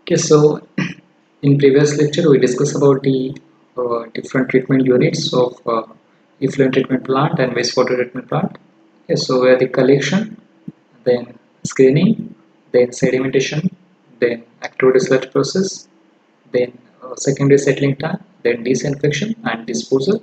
Okay, so in previous lecture we discussed about the different treatment units of effluent treatment plant and wastewater treatment plant. Okay, so where the collection, then screening, then sedimentation, then active sludge process, then secondary settling time, then disinfection and disposal,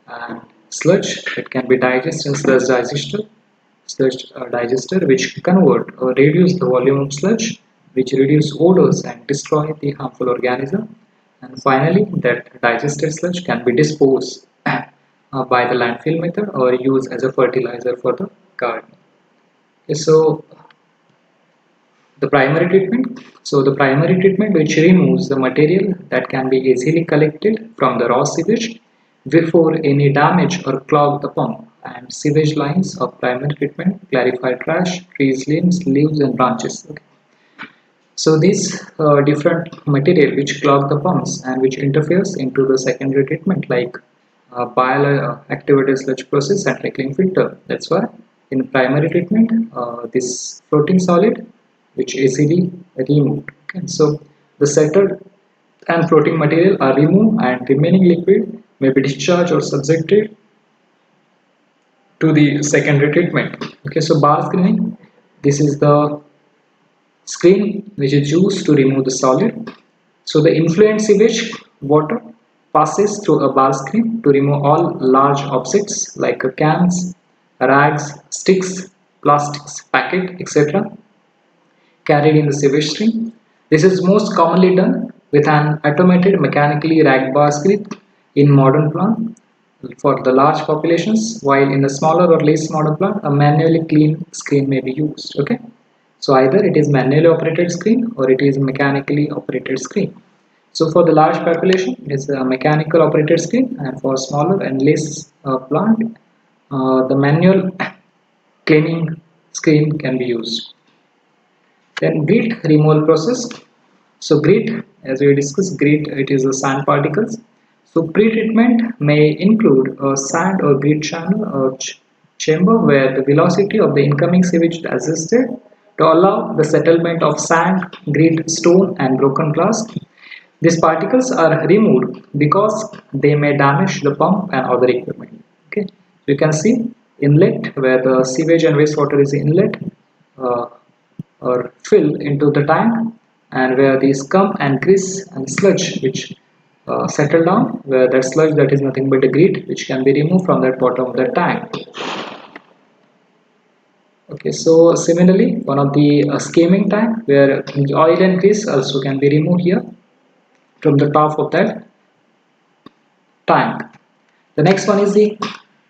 and sludge that can be digested in sludge digester which convert or reduce the volume of sludge, which reduce odors and destroy the harmful organism. And finally, that digested sludge can be disposed by the landfill method or used as a fertilizer for the garden. Okay, so the primary treatment. So the primary treatment which removes the material that can be easily collected from the raw sewage before any damage or clog the pump and sewage lines of primary treatment clarify trash, trees, limbs, leaves and branches. Okay. So these different material which clog the pumps and which interferes into the secondary treatment like bioactivated sludge process and trickling filter. That's why in primary treatment this floating solid which easily removed. Okay. So the settled and floating material are removed and remaining liquid may be discharged or subjected to the secondary treatment. Okay, so bar screening. This is the screen which is used to remove the solid. So the influent sewage water passes through a bar screen to remove all large objects like cans, rags, sticks, plastics, packet, etc. carried in the sewage stream. This is most commonly done with an automated mechanically racked bar screen in modern plant for the large populations, while in the smaller or less modern plant, a manually clean screen may be used. Okay, so either it is manually operated screen or it is mechanically operated screen. So for the large population, it is a mechanical operated screen, and for smaller and less plant, the manual cleaning screen can be used. Then grit removal process. So grit, as we discussed, grit it is the sand particles. So pre-treatment may include a sand or grit channel or chamber where the velocity of the incoming sewage is adjusted to allow the settlement of sand, grit, stone and broken glass. These particles are removed because they may damage the pump and other equipment. Okay, so you can see inlet where the sewage and wastewater is inlet. Uh, or fill into the tank, and where the scum and grease and sludge which settle down, where that sludge that is nothing but a grit which can be removed from that bottom of the tank. Okay, so similarly one of the skimming tank where the oil and grease also can be removed here from the top of that tank. The next one is the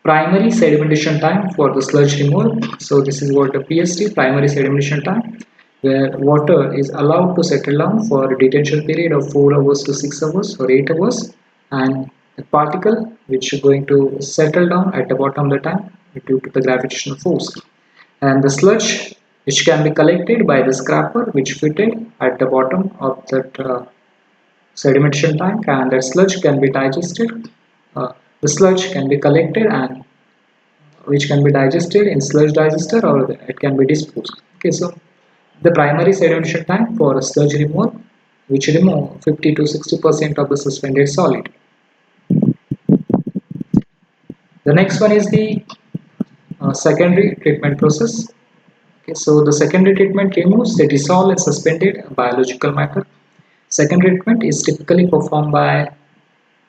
primary sedimentation tank for the sludge removal. So this is what the PST, primary sedimentation tank, where water is allowed to settle down for a detention period of 4 hours to 6 hours or 8 hours, and the particle which is going to settle down at the bottom of the tank due to the gravitational force, and the sludge which can be collected by the scraper which fitted at the bottom of that sedimentation tank, and that sludge can be digested. The sludge can be collected and which can be digested in sludge digester or it can be disposed. Okay, so the primary sedimentation tank for sludge removal which remove 50 to 60% of the suspended solid. The next one is the secondary treatment process. Okay, so the secondary treatment removes the dissolved and suspended biological matter. Secondary treatment is typically performed by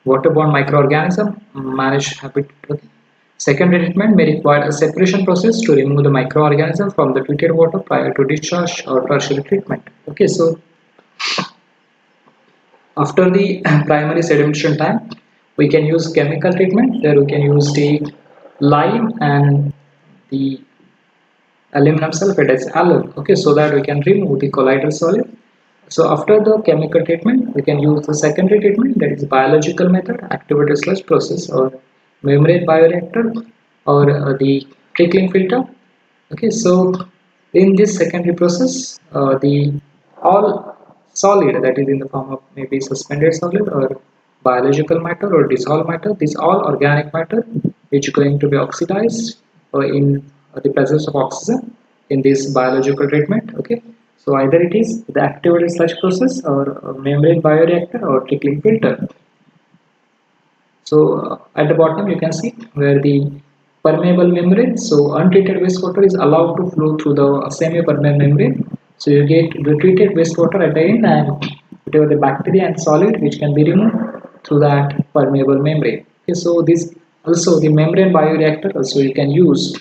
waterborne microorganism managed habitat. Secondary treatment may require a separation process to remove the microorganism from the treated water prior to discharge or tertiary treatment. Okay, so after the primary sedimentation tank, we can use chemical treatment. There we can use the lime and the aluminum sulfate as alum. Okay, so that we can remove the colloidal solid. So after the chemical treatment, we can use the secondary treatment, that is biological method, activated sludge process or membrane bioreactor or the trickling filter. Okay, so in this secondary process, the all solid that is in the form of maybe suspended solid or biological matter or dissolved matter, this all organic matter which is going to be oxidized in the presence of oxygen in this biological treatment. Okay, So either it is the activated sludge process or a membrane bioreactor or trickling filter. So at the bottom you can see where the permeable membrane, so untreated wastewater is allowed to flow through the semi-permeable membrane. So you get the treated wastewater at the end and whatever the bacteria and solid which can be removed through that permeable membrane. Okay, so this also the membrane bioreactor also you can use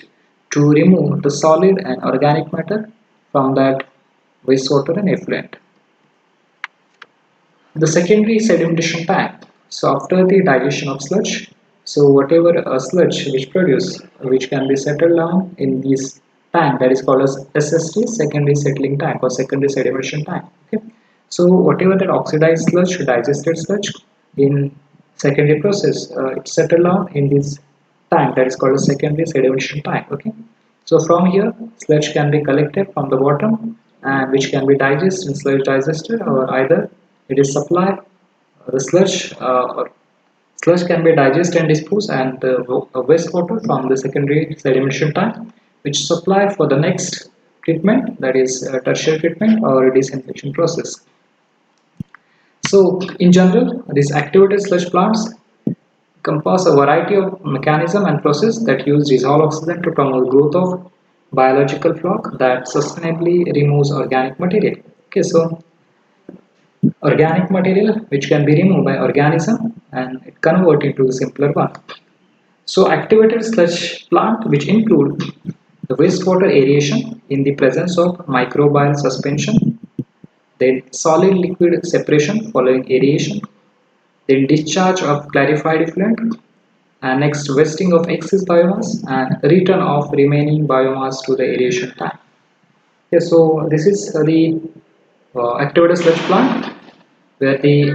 to remove the solid and organic matter from that wastewater and effluent. The secondary sedimentation tank. So after the digestion of sludge, so whatever sludge which produce, which can be settled down in this tank that is called as SST, secondary settling tank or secondary sedimentation tank. Okay. So whatever that oxidized sludge, digested sludge in secondary process, it's settled down in this tank that is called a secondary sedimentation tank. Okay. So from here, sludge can be collected from the bottom and which can be digested in sludge digester, or either it is supplied the sludge can be digested and disposed, and the wastewater from the secondary sedimentation tank which supply for the next treatment, that is tertiary treatment or disinfection process. So in general, these activated sludge plants encompass a variety of mechanism and process that use dissolved oxygen to promote growth of biological floc that sustainably removes organic material. Okay, so organic material which can be removed by organism and it convert into a simpler one. So activated sludge plant which include the wastewater aeration in the presence of microbial suspension, then solid liquid separation following aeration, then discharge of clarified effluent, and next wasting of excess biomass and return of remaining biomass to the aeration tank. Okay, so this is the activated sludge plant where the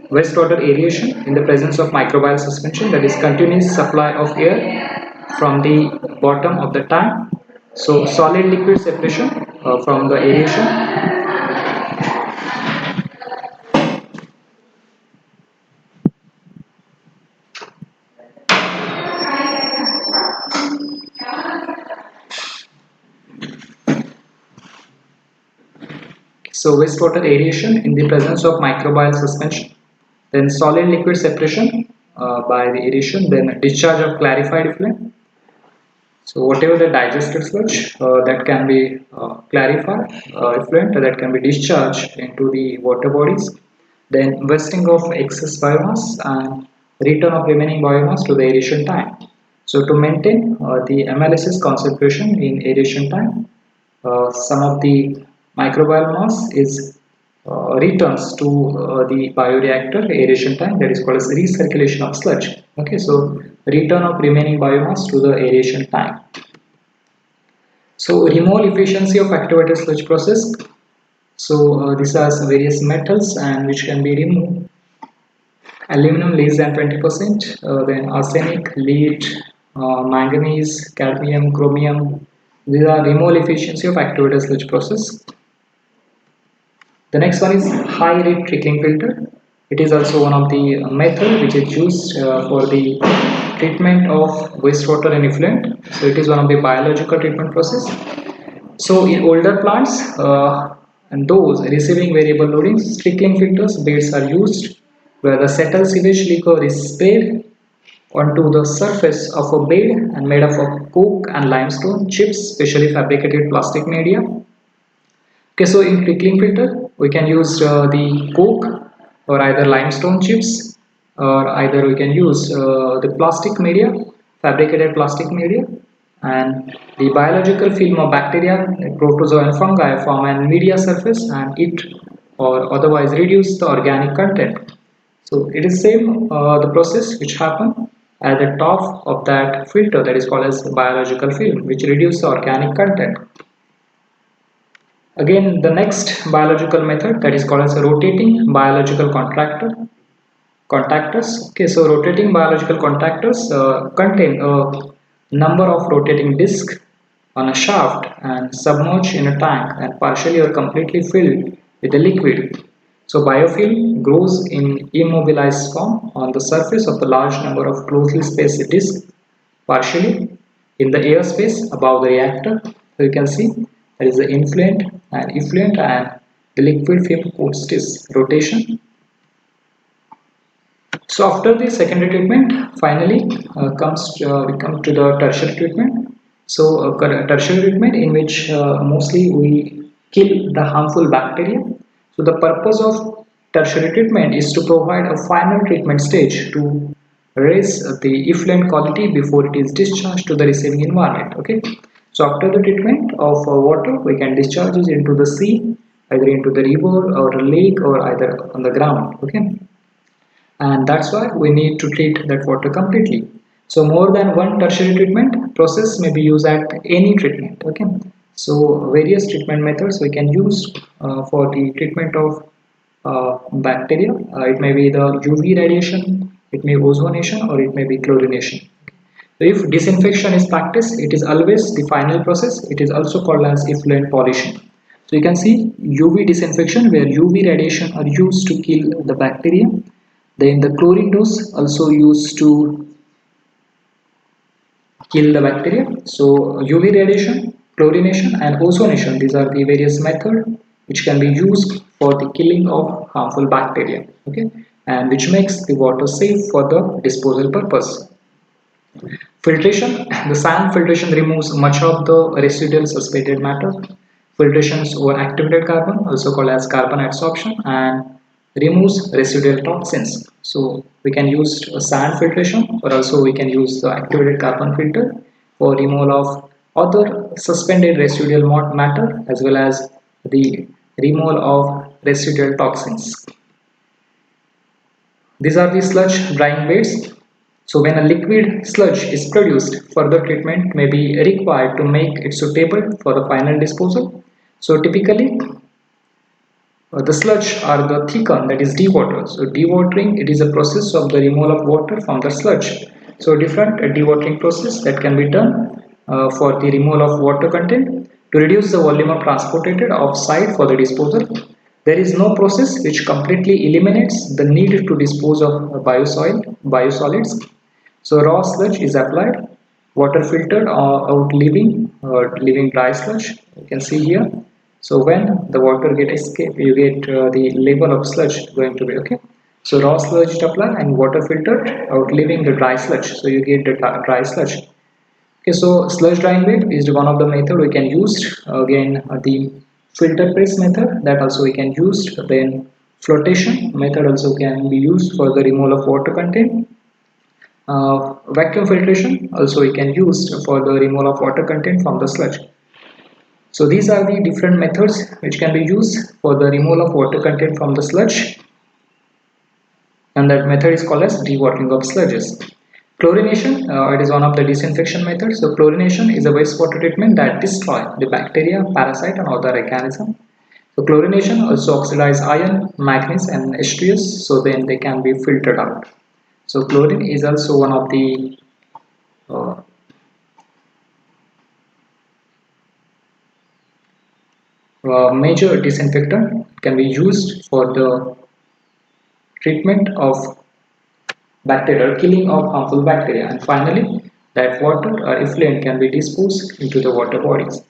wastewater aeration in the presence of microbial suspension, that is continuous supply of air from the bottom of the tank. So solid liquid separation from the aeration. So wastewater aeration in the presence of microbial suspension, then solid liquid separation by the aeration, then discharge of clarified effluent. So whatever the digested sludge that can be clarified effluent that can be discharged into the water bodies, then wasting of excess biomass and return of remaining biomass to the aeration tank. So to maintain the hemolysis concentration in aeration tank, some of the microbial mass is returns to the bioreactor aeration tank, that is called as recirculation of sludge. Okay, so return of remaining biomass to the aeration tank. So removal efficiency of activated sludge process. So these are various metals and which can be removed. Aluminum less than 20%, then arsenic, lead, manganese, cadmium, chromium. These are removal efficiency of activated sludge process. The next one is high rate trickling filter. It is also one of the method which is used for the treatment of wastewater and effluent. So it is one of the biological treatment process. So in older plants and those receiving variable loadings, trickling filters beds are used where the settled sewage liquor is sprayed onto the surface of a bed and made up of coke and limestone chips, specially fabricated plastic media. Okay, so in trickling filter, we can use the coke or either limestone chips, or either we can use the plastic media, fabricated plastic media, and the biological film of bacteria, protozoa and fungi form a media surface and it or otherwise reduce the organic content. So it is same the process which happen at the top of that filter, that is called as biological film, which reduce the organic content. Again, the next biological method that is called as a rotating biological contactors. Okay, so rotating biological contactors contain a number of rotating discs on a shaft and submerged in a tank and partially or completely filled with a liquid. So biofilm grows in immobilized form on the surface of a large number of closely spaced discs, partially in the airspace above the reactor. So you can see There is the influent and effluent, and the liquid film coats this rotation. So after the secondary treatment, finally we come to the tertiary treatment. So tertiary treatment in which mostly we kill the harmful bacteria. So the purpose of tertiary treatment is to provide a final treatment stage to raise the effluent quality before it is discharged to the receiving environment. Okay. So after the treatment of water, we can discharge it into the sea, either into the river or a lake or either on the ground. Okay, and that's why we need to treat that water completely. So more than one tertiary treatment process may be used at any treatment. Okay, so various treatment methods we can use for the treatment of bacteria. It may be the UV radiation, it may be ozonation, or it may be chlorination. So if disinfection is practiced, it is always the final process. It is also called as effluent polishing. So you can see UV disinfection where UV radiation are used to kill the bacteria. Then the chlorine dose also used to kill the bacteria. So UV radiation, chlorination and ozonation, these are the various methods which can be used for the killing of harmful bacteria. Okay, and which makes the water safe for the disposal purpose. Filtration. The sand filtration removes much of the residual suspended matter. Filtrations over activated carbon, also called as carbon adsorption, and removes residual toxins. So we can use a sand filtration, or also we can use the activated carbon filter for removal of other suspended residual matter, as well as the removal of residual toxins. These are the sludge drying beds. So when a liquid sludge is produced, further treatment may be required to make it suitable for the final disposal. So typically the sludge are the thickened, that is dewatered. So dewatering, it is a process of the removal of water from the sludge. So different dewatering process that can be done for the removal of water content to reduce the volume of transported offsite for the disposal. There is no process which completely eliminates the need to dispose of biosolids. So raw sludge is applied, water filtered out leaving dry sludge. You can see here. So when the water get escape, you get the level of sludge going to be okay. So raw sludge is applied and water filtered out leaving the dry sludge. So you get the dry sludge. Okay, so sludge drying bed is one of the method we can use. Again, the filter press method that also we can use. Then flotation method also can be used for the removal of water content. Vacuum filtration also we can use for the removal of water content from the sludge. So these are the different methods which can be used for the removal of water content from the sludge, and that method is called as dewatering of sludges. Chlorination, it is one of the disinfection methods. So chlorination is a wastewater treatment that destroys the bacteria, parasite and other organisms. So chlorination also oxidize iron, manganese and H2S, so then they can be filtered out. So chlorine is also one of the uh, major disinfectant. It can be used for the treatment of bacterial killing of harmful bacteria, and finally that water or effluent can be disposed into the water bodies.